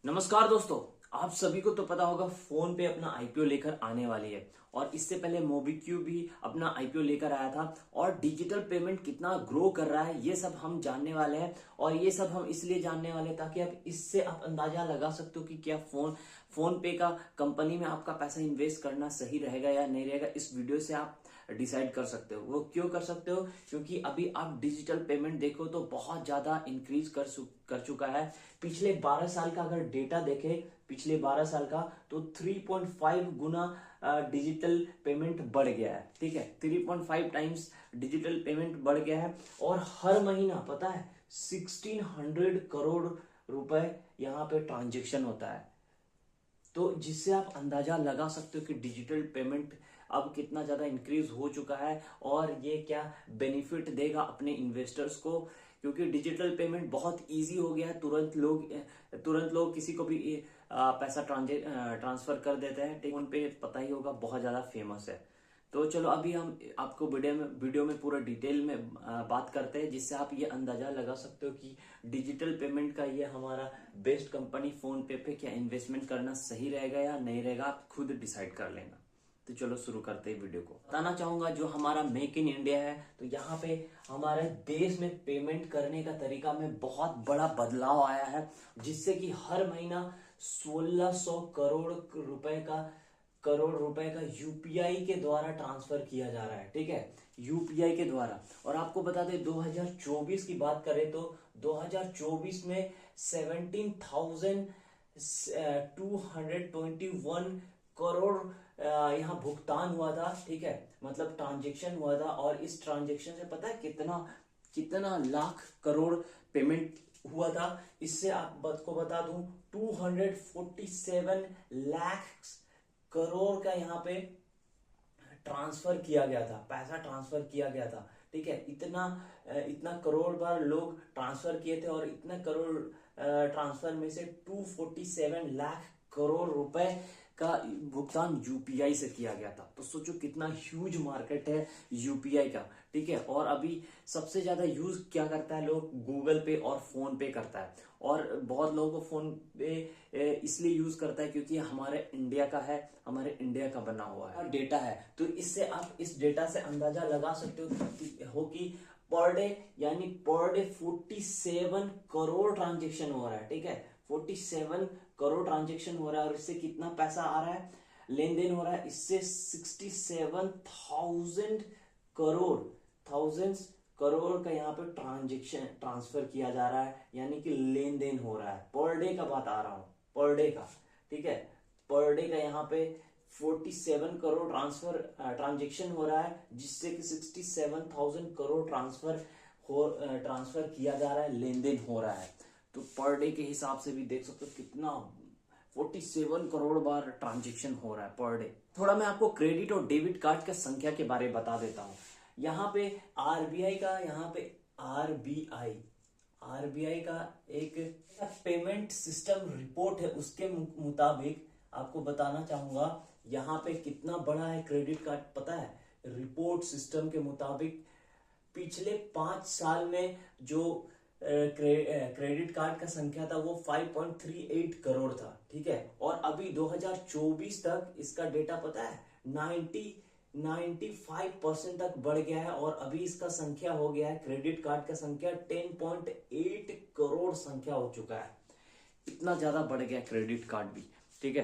नमस्कार दोस्तों। आप सभी को तो पता होगा फोन पे अपना आईपीओ लेकर आने वाली है और इससे पहले मोबीक्विक भी अपना आईपीओ लेकर आया था और डिजिटल पेमेंट कितना ग्रो कर रहा है ये सब हम जानने वाले हैं। और ये सब हम इसलिए जानने वाले हैं ताकि आप इससे आप अंदाजा लगा सकते हो कि क्या फोन पे का कंपनी में आपका पैसा इन्वेस्ट करना सही रहेगा या नहीं रहेगा। इस वीडियो से आप डिसाइड कर सकते हो। वो क्यों कर सकते हो? क्योंकि अभी आप डिजिटल पेमेंट देखो तो बहुत ज्यादा इंक्रीज कर चुका है। पिछले 12 साल का अगर डेटा देखे, पिछले 12 साल का, तो 3.5 गुना डिजिटल पेमेंट बढ़ गया है। ठीक है, 3.5 टाइम्स डिजिटल पेमेंट बढ़ गया है। और हर महीना पता है 1600 करोड़ रुपए यहाँ पे ट्रांजेक्शन होता है। तो जिससे आप अंदाजा लगा सकते हो कि डिजिटल पेमेंट अब कितना ज्यादा इंक्रीज हो चुका है और ये क्या बेनिफिट देगा अपने इन्वेस्टर्स को। क्योंकि डिजिटल पेमेंट बहुत इजी हो गया है, तुरंत लोग किसी को भी पैसा ट्रांसफर कर देते हैं। फोन पे पता ही होगा बहुत ज्यादा फेमस है। तो चलो अभी हम आपको वीडियो में पूरा डिटेल में बात करते हैं, जिससे आप ये अंदाजा लगा सकते हो कि डिजिटल पेमेंट का ये हमारा बेस्ट कंपनी फोन पे क्या इन्वेस्टमेंट करना सही रहेगा या नहीं रहेगा, आप खुद डिसाइड कर लेना। तो चलो शुरू करते हैं वीडियो को। बताना चाहूंगा जो हमारा मेक इन इंडिया है, तो यहाँ पे हमारे देश में पेमेंट करने का तरीका में बहुत बड़ा बदलाव आया है, जिससे कि हर महीना 1600 करोड़ रुपए का यूपीआई के द्वारा ट्रांसफर किया जा रहा है। ठीक है, यूपीआई के द्वारा। और आपको बता दें 2024 की बात करें तो 2024 में 17,221 करोड़ यहाँ भुगतान हुआ था। ठीक है, मतलब ट्रांजेक्शन हुआ था। और इस ट्रांजेक्शन से पता है कितना कितना लाख करोड़ पेमेंट हुआ था। इससे आपको बता दूं 247 लाख करोड़ का यहाँ पे ट्रांसफर किया गया था, पैसा ट्रांसफर किया गया था। ठीक है, इतना करोड़ बार लोग ट्रांसफर किए थे और इतना करोड़ ट्रांसफर में से 247 लाख करोड़ रुपए का भुगतान यूपीआई से किया गया था। तो सोचो कितना ह्यूज मार्केट है यूपीआई का। ठीक है, और अभी सबसे ज्यादा यूज क्या करता है लोग? गूगल पे और फोन पे करता है। और बहुत लोगों को फोन पे इसलिए यूज करता है क्योंकि हमारे इंडिया का है, हमारे इंडिया का बना हुआ है, डेटा है। तो इससे आप इस डेटा से अंदाजा लगा सकते हो कि पर डे यानी पर डे 47 करोड़ ट्रांजेक्शन हो रहा है। ठीक है, 47 करोड़ ट्रांजेक्शन हो रहा है और इससे कितना पैसा आ रहा है, लेन देन हो रहा है। इससे 67,000 करोड़ थाउजेंड्स करोड़ का यहाँ पे ट्रांजेक्शन ट्रांसफर किया जा रहा है, यानी कि लेन देन हो रहा है। पर डे का बात आ रहा हूं, पर डे का। ठीक है, पर डे का यहाँ पे 47 करोड़ ट्रांजेक्शन हो रहा है, जिससे कि 67,000 करोड़ ट्रांसफर किया जा रहा है, लेन देन हो रहा है। तो पर डे के हिसाब से भी देख सकते हो कितना 47 करोड़ बार ट्रांजेक्शन हो रहा है पर डे। थोड़ा मैं आपको क्रेडिट और डेबिट कार्ड का संख्या के बारे में बता देता हूँ। यहाँ पे आरबीआई का आरबीआई का एक पेमेंट सिस्टम रिपोर्ट है, उसके मुताबिक आपको बताना चाहूंगा यहाँ पे कितना बड़ा है क्रेडिट कार्ड। पता है, रिपोर्ट सिस्टम के मुताबिक पिछले 5 साल में जो क्रेडिट कार्ड का संख्या था वो 5.38 करोड़ था। ठीक है, और अभी 2024 तक इसका डेटा पता है 95% तक बढ़ गया है और अभी इसका संख्या हो गया है, क्रेडिट कार्ड का संख्या 10.8 करोड़ संख्या हो चुका है। इतना ज्यादा बढ़ गया क्रेडिट कार्ड भी। ठीक है,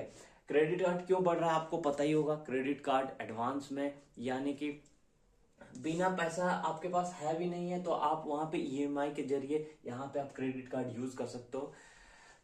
क्रेडिट कार्ड क्यों बढ़ रहा है आपको पता ही होगा। क्रेडिट कार्ड एडवांस में, यानी कि बिना पैसा आपके पास है भी नहीं है तो आप वहां पे ईएमआई के जरिए यहाँ पे आप क्रेडिट कार्ड यूज कर सकते हो।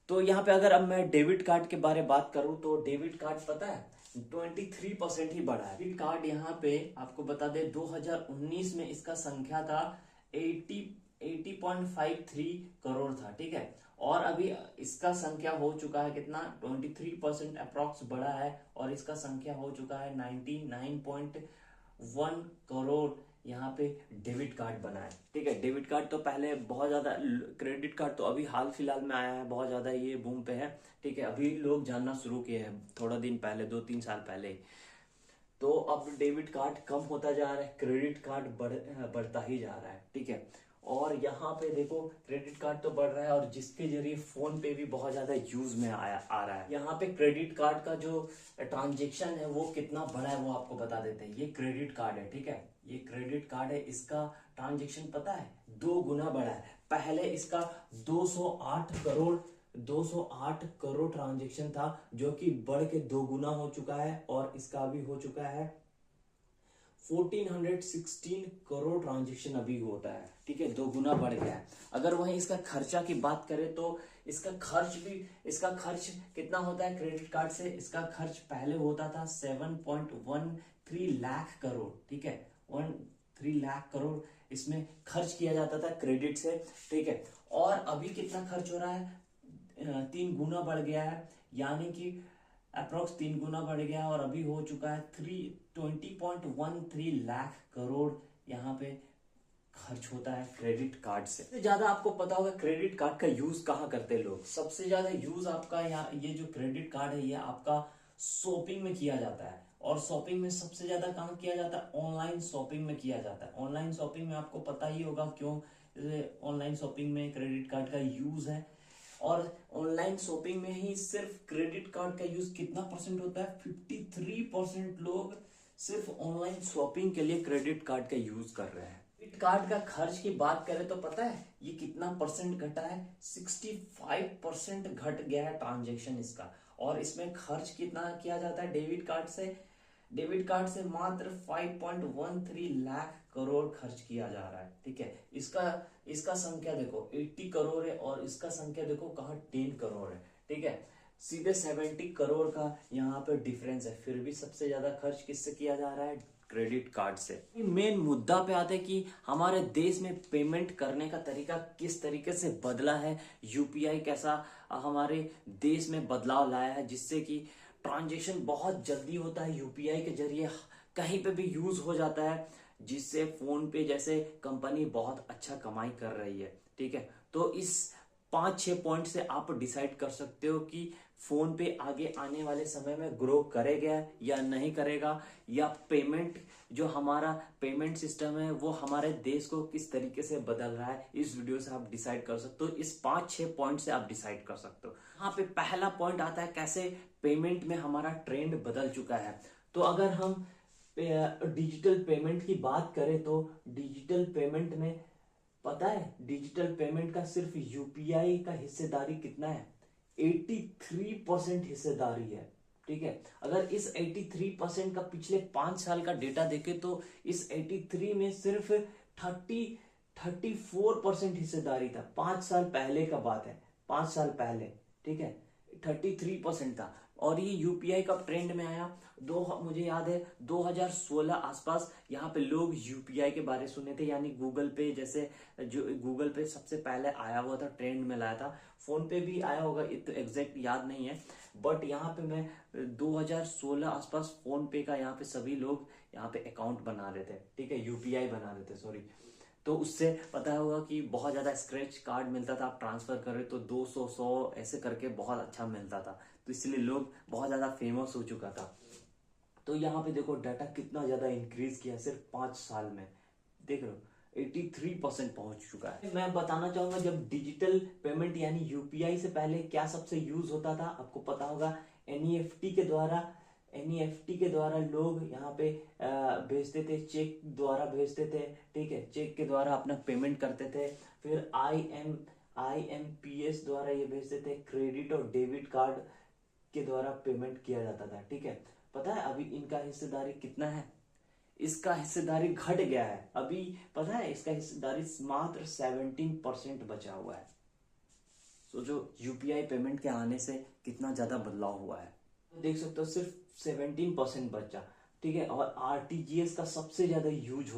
तो यहाँ पे अगर अब मैं डेबिट कार्ड के बारे में बात करूं तो डेबिट कार्ड पता है 23% ही बढ़ा है। डेबिट कार्ड यहाँ पे आपको बता दे 2019 में इसका संख्या था 80.53 करोड़ था। ठीक है, और अभी इसका संख्या हो चुका है कितना, 23% अप्रोक्स बढ़ा है और इसका संख्या हो चुका है 99.1 करोड़ यहाँ पे डेबिट कार्ड बना है। ठीक है, डेबिट कार्ड तो पहले बहुत ज्यादा, क्रेडिट कार्ड तो अभी हाल फिलहाल में आया है, बहुत ज्यादा ये बूम पे है। ठीक है, अभी लोग जानना शुरू किए हैं थोड़ा दिन पहले, 2-3 साल पहले। तो अब डेबिट कार्ड कम होता जा रहा है, क्रेडिट कार्ड बढ़ता ही जा रहा है। ठीक है, और यहाँ पे देखो क्रेडिट कार्ड तो बढ़ रहा है और जिसके जरिए फोन पे भी बहुत ज्यादा यूज में आ रहा है। यहाँ पे क्रेडिट कार्ड का जो ट्रांजेक्शन है वो कितना बड़ा है वो आपको बता देते हैं। ये क्रेडिट कार्ड है, ठीक है, ये क्रेडिट कार्ड है, इसका ट्रांजेक्शन पता है 2 गुना बढ़ा है। पहले इसका 208 करोड़ ट्रांजेक्शन था, जो कि बढ़ के 2 गुना हो चुका है, और इसका अभी हो चुका है 1416 करोड़ ट्रांजेक्शन अभी होता है, ठीक है, 2 गुना बढ़ गया है। अगर वहीं इसका खर्चा की बात करें तो इसका खर्च कितना होता है क्रेडिट कार्ड से। इसका खर्च पहले होता था 7.13 लाख करोड़, ठीक है, 13 लाख करोड़ इसमें खर्च किया जाता था क्रेडिट से, ठीक है। और अभी कितना खर्च हो रहा है, 3 गुना बढ़ गया है, यानी कि अप्रोक्स 3 गुना बढ़ गया, और अभी हो चुका है 20.13 लाख करोड़ यहाँ पे खर्च होता है क्रेडिट कार्ड से। सबसे ज्यादा आपको पता होगा क्रेडिट कार्ड का यूज कहाँ करते हैं लोग। सबसे ज्यादा यूज आपका यहाँ ये जो क्रेडिट कार्ड है ये आपका शॉपिंग में किया जाता है, और शॉपिंग में सबसे ज्यादा कहाँ किया जाता है, ऑनलाइन शॉपिंग में किया जाता है। ऑनलाइन शॉपिंग में आपको पता ही होगा क्यों ऑनलाइन शॉपिंग में क्रेडिट कार्ड का यूज है। और ऑनलाइन शॉपिंग में ही सिर्फ क्रेडिट कार्ड का यूज कितना परसेंट होता है, 53% लोग सिर्फ ऑनलाइन शॉपिंग के लिए क्रेडिट कार्ड का यूज कर रहे हैं। क्रेडिट कार्ड का खर्च की बात करें तो पता है ये कितना परसेंट घटा है, 65% घट गया है ट्रांजेक्शन इसका। और इसमें खर्च कितना किया जाता है डेबिट कार्ड से मात्र 5.13 लाख करोड़ खर्च किया जा रहा है, ठीक है। इसका संख्या देखो 80 करोड़ है, और इसका संख्या देखो कहाँ 10 करोड़ है, ठीक है। सीधे 70 करोड़ का यहाँ पे डिफरेंस है, फिर भी सबसे ज्यादा खर्च किससे किया जा रहा है, क्रेडिट कार्ड से। मेन मुद्दा पे आते हैं कि हमारे देश में पेमेंट करने का तरीका किस तरीके से बदला है, यूपीआई कैसा हमारे देश में बदलाव लाया है, जिससे कि ट्रांजेक्शन बहुत जल्दी होता है, यूपीआई के जरिए कहीं पे भी यूज हो जाता है, जिससे फोन पे जैसे कंपनी बहुत अच्छा कमाई कर रही है, ठीक है। तो इस 5-6 पॉइंट से आप डिसाइड कर सकते हो कि फोन पे आगे आने वाले समय में ग्रो करेगा या नहीं करेगा, या पेमेंट जो हमारा पेमेंट सिस्टम है वो हमारे देश को किस तरीके से बदल रहा है। इस वीडियो से आप डिसाइड कर सकते हो, इस 5-6 पॉइंट से आप डिसाइड कर सकते हो। यहाँ पे पहला पॉइंट आता है कैसे पेमेंट में हमारा ट्रेंड बदल चुका है। तो अगर हम डिजिटल पेमेंट की बात करें तो डिजिटल पेमेंट में पता है डिजिटल पेमेंट का सिर्फ यूपीआई का हिस्सेदारी कितना है, 83% हिस्सेदारी है, ठीक है। अगर इस 83% का पिछले 5 साल का डेटा देखें तो इस 83 में सिर्फ 34% हिस्सेदारी था। 5 साल पहले का बात है, 5 साल पहले, ठीक है, 33% था। और ये यूपीआई कब ट्रेंड में आया, मुझे याद है 2016 आसपास यहाँ पे लोग यूपीआई के बारे सुने थे, यानी गूगल पे जैसे, जो गूगल पे सबसे पहले आया हुआ था, ट्रेंड में लाया था। फोन पे भी आया होगा, ये तो एग्जैक्ट याद नहीं है, बट यहाँ पे मैं 2016 आसपास फोन पे का यहाँ पे सभी लोग यहाँ पे अकाउंट बना रहे थे, ठीक है, यूपीआई बना रहे थे, सॉरी। तो उससे पता होगा कि बहुत ज़्यादा स्क्रैच कार्ड मिलता था, आप ट्रांसफ़र करें तो 200 ऐसे करके बहुत अच्छा मिलता था, तो इसलिए लोग बहुत ज़्यादा फेमस हो चुका था। तो यहाँ पे देखो डाटा कितना ज़्यादा इंक्रीज किया सिर्फ 5 साल में, देख लो 83% पहुंच चुका है। मैं बताना चाहूंगा जब डिजिटल पेमेंट यानी यूपीआई से पहले क्या सबसे यूज होता था, आपको पता होगा एनईएफटी के द्वारा लोग यहाँ पे भेजते थे, चेक द्वारा भेजते थे, ठीक है, चेक के द्वारा अपना पेमेंट करते थे। फिर आईएमपीएस द्वारा ये भेजते थे, क्रेडिट और डेबिट कार्ड के द्वारा पेमेंट किया जाता था, ठीक है। पता है अभी इनका हिस्सेदारी कितना है, इसका हिस्सेदारी घट गया है, अभी पता है इसका हिस्सेदारी मात्र 17% बचा हुआ है। सोचो यूपीआई पेमेंट के आने से कितना ज्यादा बदलाव हुआ है, देख सकते हो सिर्फ 17% बचा, ठीक है। और आरटीजीएस का सबसे ज्यादा यूज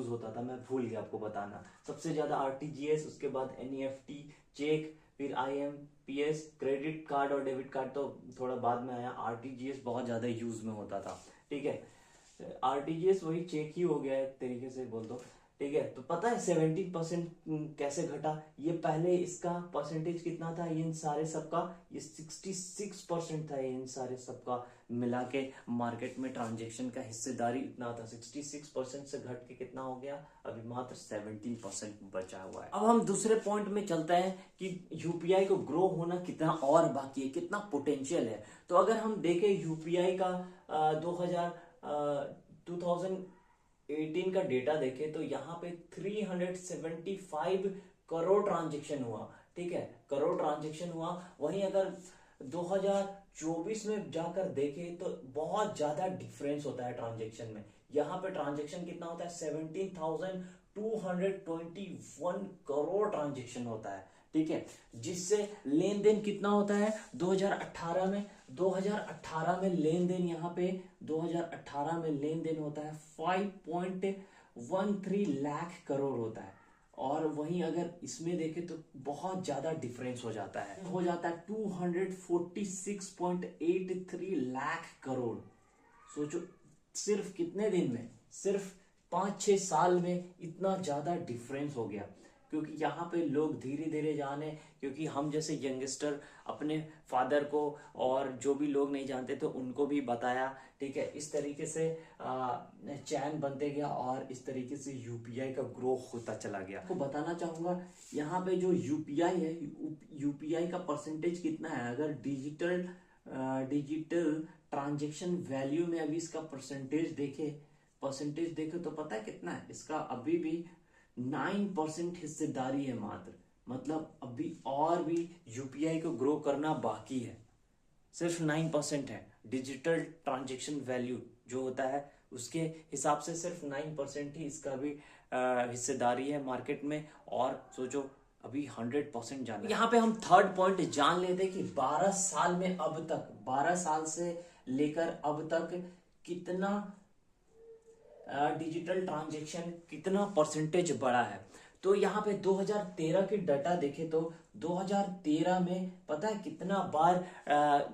होता था, मैं भूल गया आपको बताना, सबसे ज्यादा आरटीजीएस, उसके बाद एनईएफटी, चेक, फिर आईएमपीएस, क्रेडिट कार्ड और डेबिट कार्ड तो थोड़ा बाद में आया, आरटीजीएस बहुत ज्यादा यूज में होता था, ठीक है। आरटीजीएस वही चेक ही हो गया है एक तरीके से बोल दो, ठीक है। तो पता है 17% कैसे घटा? ये पहले इसका परसेंटेज कितना था इन सारे सबका? ये 66% था इन सारे सबका मिला के। मार्केट में ट्रांजेक्शन का हिस्सेदारी इतना था, 66% से घट के कितना हो गया? अभी मात्र 17% बचा हुआ है। अब हम दूसरे पॉइंट में चलते हैं कि यूपीआई को ग्रो होना कितना और बाकी है, कितना पोटेंशियल है। तो अगर हम देखें यूपीआई का 2018 का डेटा देखें तो यहाँ पे 375 करोड़ ट्रांजेक्शन हुआ, ठीक है, करोड़ ट्रांजेक्शन हुआ। वहीं अगर 2024 में जाकर देखें तो बहुत ज्यादा डिफरेंस होता है ट्रांजेक्शन में। यहाँ पे ट्रांजेक्शन कितना होता है? 17,221 करोड़ ट्रांजेक्शन होता है, ठीक है। जिससे लेन देन कितना होता है 2018 में? 2018 में लेन देन, यहाँ पे 2018 में लेन देन होता है 5.13 लाख करोड़ होता है। और वहीं अगर इसमें देखें तो बहुत ज्यादा डिफरेंस हो जाता है, 246.83 लाख करोड़। सोचो सिर्फ कितने दिन में, सिर्फ 5-6 साल में इतना ज्यादा डिफरेंस हो गया। क्योंकि यहाँ पे लोग धीरे धीरे जाने, क्योंकि हम जैसे यंगस्टर अपने फादर को और जो भी लोग नहीं जानते तो उनको भी बताया, ठीक है। इस तरीके से चैन बनते गया और इस तरीके से यूपीआई का ग्रो होता चला गया। आपको बताना चाहूंगा यहाँ पे जो यूपीआई है, यूपीआई का परसेंटेज कितना है? अगर डिजिटल ट्रांजेक्शन वैल्यू में अभी इसका परसेंटेज देखे तो पता है कितना है इसका? अभी भी 9% हिस्सेदारी है मात्र। मतलब अभी और भी यूपीआई को ग्रो करना बाकी है। सिर्फ 9% है डिजिटल ट्रांजैक्शन वैल्यू जो होता है उसके हिसाब से, सिर्फ 9% ही इसका भी हिस्सेदारी है मार्केट में। और सोचो अभी 100% जाना। यहाँ पे हम थर्ड पॉइंट जान लेते कि 12 साल में अब तक, 12 साल से लेकर अब तक कितना डिजिटल ट्रांजैक्शन, कितना परसेंटेज बढ़ा है। तो यहाँ पे 2013 की डाटा देखे तो 2013 में पता है कितना बार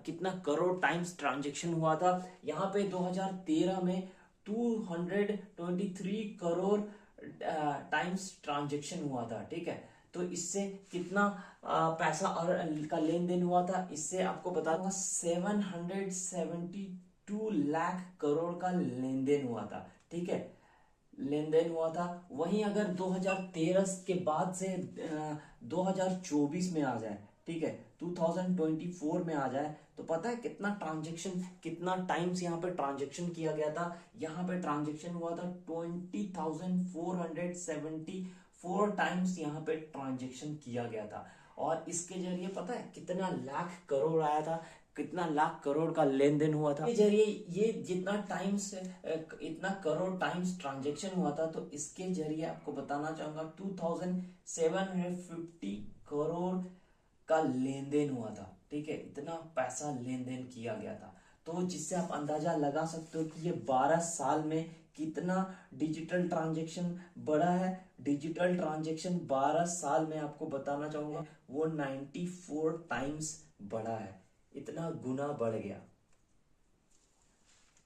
कितना करोड़ टाइम्स ट्रांजैक्शन हुआ था? यहाँ पे 2013 में 223 करोड़ टाइम्स ट्रांजैक्शन हुआ था, ठीक है। तो इससे कितना पैसा और का लेन देन हुआ था? इससे आपको बता दूंगा 772 लाख करोड़ का लेन देन हुआ था, ठीक है, लेन देन हुआ था। वहीं अगर 2013 के बाद से 2024 में आ जाए, ठीक है, 2024 में आ जाए तो पता है कितना ट्रांजैक्शन, कितना टाइम्स यहाँ पे ट्रांजैक्शन किया गया था? यहाँ पे ट्रांजैक्शन हुआ था 20,474 टाइम्स यहाँ पे ट्रांजैक्शन किया गया था। और इसके जरिए पता है कितना लाख करोड़ आया था, कितना लाख करोड़ का लेन देन हुआ था। इसके जरिए ये जितना टाइम्स, इतना करोड़ टाइम्स ट्रांजैक्शन हुआ था, तो इसके जरिए आपको बताना चाहूंगा 2750 करोड़ का लेन देन हुआ था, ठीक है। इतना पैसा लेन देन किया गया था। तो जिससे आप अंदाजा लगा सकते हो कि ये 12 साल में कितना डिजिटल ट्रांजैक्शन बढ़ा है। डिजिटल ट्रांजैक्शन 12 साल में आपको बताना चाहूंगा वो 94 टाइम्स बढ़ा है, इतना गुना बढ़ गया।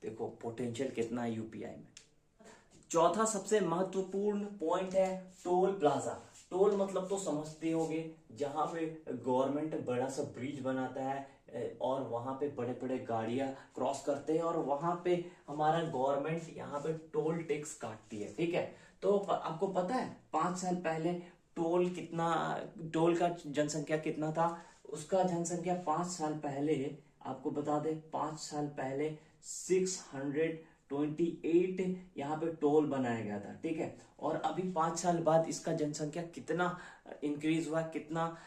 देखो पोटेंशियल कितना है यूपीआई में। चौथा सबसे महत्वपूर्ण पॉइंट है टोल प्लाजा। टोल मतलब तो समझते होंगे, जहां पे गवर्नमेंट बड़ा सा ब्रिज बनाता है और वहां पे बड़े बड़े गाड़ियां क्रॉस करते हैं और वहां पे हमारा गवर्नमेंट यहाँ पे टोल टैक्स काटती है, ठीक है। तो आपको पता है 5 साल पहले टोल का जनसंख्या कितना था? उसका जनसंख्या 5 साल पहले, आपको बता दे 5 साल पहले 628 यहाँ पे टोल बनाया गया था, ठीक है। और अभी 5 साल बाद इसका जनसंख्या कितना इंक्रीज हुआ, कितना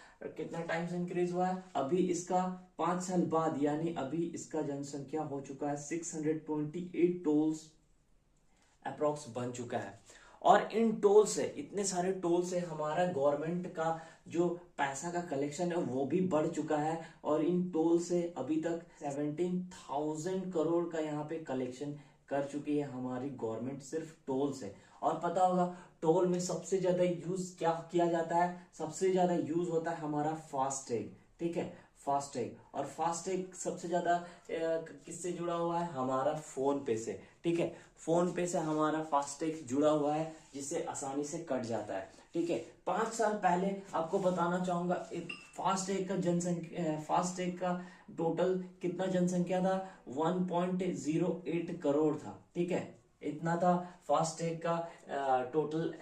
टाइम्स इंक्रीज हुआ है? अभी इसका 5 साल बाद यानी अभी इसका जनसंख्या हो चुका है 628 टोल्स अप्रोक्स बन चुका है। और इन टोल से, इतने सारे टोल से हमारा गवर्नमेंट का जो पैसा का कलेक्शन है वो भी बढ़ चुका है। और इन टोल से अभी तक 17,000 करोड़ का यहाँ पे कलेक्शन कर चुकी है हमारी गवर्नमेंट, सिर्फ टोल से। और पता होगा टोल में सबसे ज्यादा यूज क्या किया जाता है? सबसे ज्यादा यूज होता है हमारा फास्टैग, ठीक है। फास्टैग। और फास्टैग सबसे ज्यादा किससे जुड़ा हुआ है? हमारा फोन पे से। ठीक है, फोन पे से हमारा फास्टैग जुड़ा हुआ है, जिससे आसानी से कट जाता है। ठीक है, 5 साल पहले आपको बताना चाहूंगा, फास्टैग का टोटल कितना जनसंख्या था? 1.08 करोड़ था। ठीक है, इतना था फास्टैग का टोटल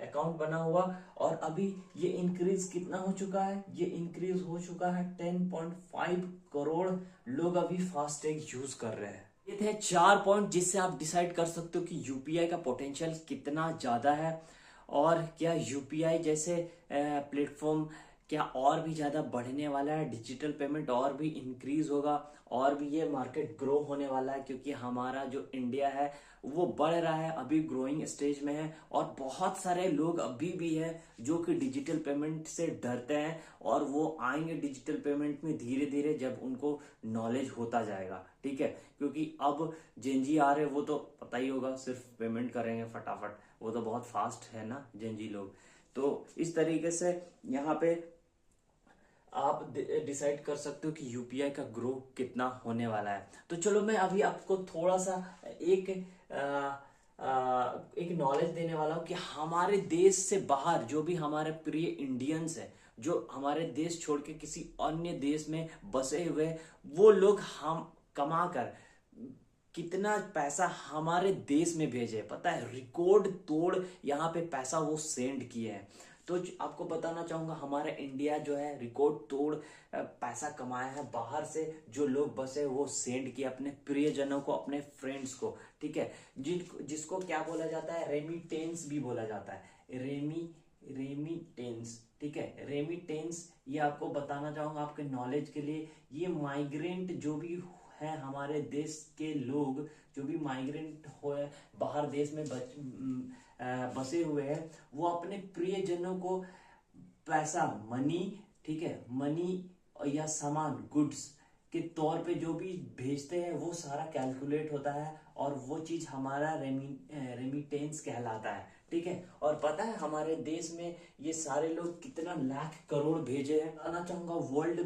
अकाउंट बना हुआ। और अभी ये इंक्रीज कितना हो चुका है? ये इंक्रीज हो चुका है 10.5 करोड़ लोग अभी फास्टैग यूज कर रहे हैं। ये थे 4 पॉइंट जिससे आप डिसाइड कर सकते हो कि यूपीआई का पोटेंशियल कितना ज्यादा है, और क्या यूपीआई जैसे प्लेटफॉर्म क्या और भी ज्यादा बढ़ने वाला है, डिजिटल पेमेंट और भी इंक्रीज होगा, और भी ये मार्केट ग्रो होने वाला है, क्योंकि हमारा जो इंडिया है वो बढ़ रहा है, अभी ग्रोइंग स्टेज में है। और बहुत सारे लोग अभी भी है जो कि डिजिटल पेमेंट से डरते हैं, और वो आएंगे डिजिटल पेमेंट में धीरे धीरे जब उनको नॉलेज होता जाएगा। ठीक है, क्योंकि अब जेनजी आ रहे, वो तो पता ही होगा, सिर्फ पेमेंट करेंगे फटाफट, वो तो बहुत फास्ट है ना जेनजी लोग। तो इस तरीके से यहाँ पे आप डिसाइड कर सकते हो कि यूपीआई का ग्रो कितना होने वाला है। तो चलो मैं अभी आपको थोड़ा सा एक एक नॉलेज देने वाला हूँ कि हमारे देश से बाहर जो भी हमारे प्रिय इंडियंस है, जो हमारे देश छोड़ के किसी अन्य देश में बसे हुए हैं, वो लोग हम कमा कर कितना पैसा हमारे देश में भेजे, पता है? रिकॉर्ड तोड़ यहाँ पे पैसा वो सेंड किए हैं। तो आपको बताना चाहूंगा, हमारा इंडिया जो है रिकॉर्ड तोड़ पैसा कमाया है बाहर से, जो लोग बसे वो सेंड किए अपने प्रियजनों को, अपने फ्रेंड्स को। ठीक है, जिसको क्या बोला जाता है? रेमिटेंस भी बोला जाता है। रेमिटेंस। ठीक है, रेमिटेंस, ये आपको बताना चाहूंगा आपके नॉलेज के लिए। ये माइग्रेंट जो भी है, हमारे देश के लोग जो भी माइग्रेंट हुए बाहर देश में बसे हुए हैं, वो अपने प्रियजनों को पैसा, मनी, ठीक है, मनी या सामान, गुड्स के तौर पे जो भी भेजते हैं, वो सारा कैलकुलेट होता है, और वो चीज हमारा रेमिटेंस कहलाता है। ठीक है, और पता है हमारे देश में ये सारे लोग कितना लाख करोड़ भेजे हैं? बताना चाहूंगा, वर्ल्ड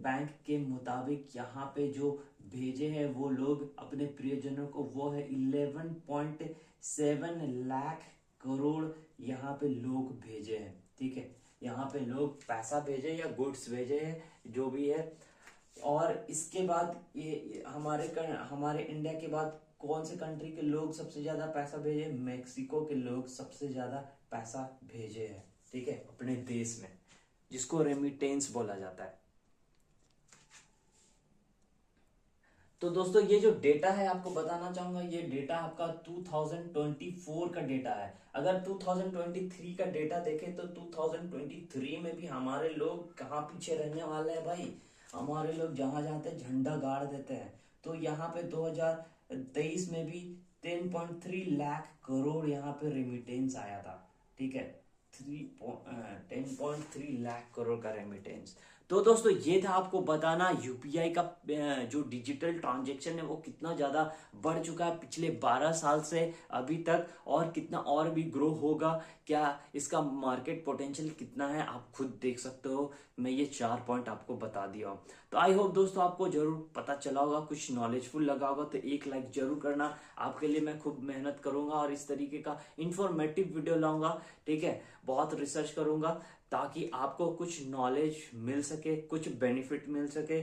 बैंक के मुताबिक यहाँ पे जो भेजे हैं वो लोग अपने प्रियजनों को, वो है 11.7 लाख करोड़ यहाँ पे लोग भेजे हैं। ठीक है, यहाँ पे लोग पैसा भेजे या गुड्स भेजे हैं, जो भी है। और इसके बाद ये हमारे इंडिया के बाद कौन से कंट्री के लोग सबसे ज्यादा पैसा भेजे? मेक्सिको के लोग सबसे ज्यादा पैसा भेजे हैं। ठीक है, अपने देश में, जिसको रेमिटेंस बोला जाता है। तो दोस्तों ये जो डेटा है आपको बताना चाहूंगा, ये डेटा आपका 2024 का डेटा है। अगर 2023 का डेटा देखें तो 2023 में भी हमारे लोग कहाँ पीछे रहने वाले हैं भाई? हमारे लोग जहां जाते हैं झंडा गाड़ देते हैं। तो यहाँ पे 2023 में भी 10.3 लाख करोड़ यहाँ पे रेमिटेंस आया था। ठीक है, 10.3 लाख करोड़ का रेमिटेंस। तो दोस्तों ये था आपको बताना यूपीआई का जो डिजिटल ट्रांजैक्शन है वो कितना ज्यादा बढ़ चुका है पिछले 12 साल से अभी तक, और कितना और भी ग्रो होगा, क्या इसका मार्केट पोटेंशियल कितना है आप खुद देख सकते हो। मैं ये 4 पॉइंट आपको बता दिया हूँ। तो आई होप दोस्तों आपको जरूर पता चला होगा, कुछ नॉलेजफुल लगा होगा, तो एक लाइक जरूर करना। आपके लिए मैं खूब मेहनत करूंगा और इस तरीके का इंफॉर्मेटिव वीडियो लाऊंगा। ठीक है, बहुत रिसर्च करूंगा ताकि आपको कुछ नॉलेज मिल सके, कुछ बेनिफिट मिल सके,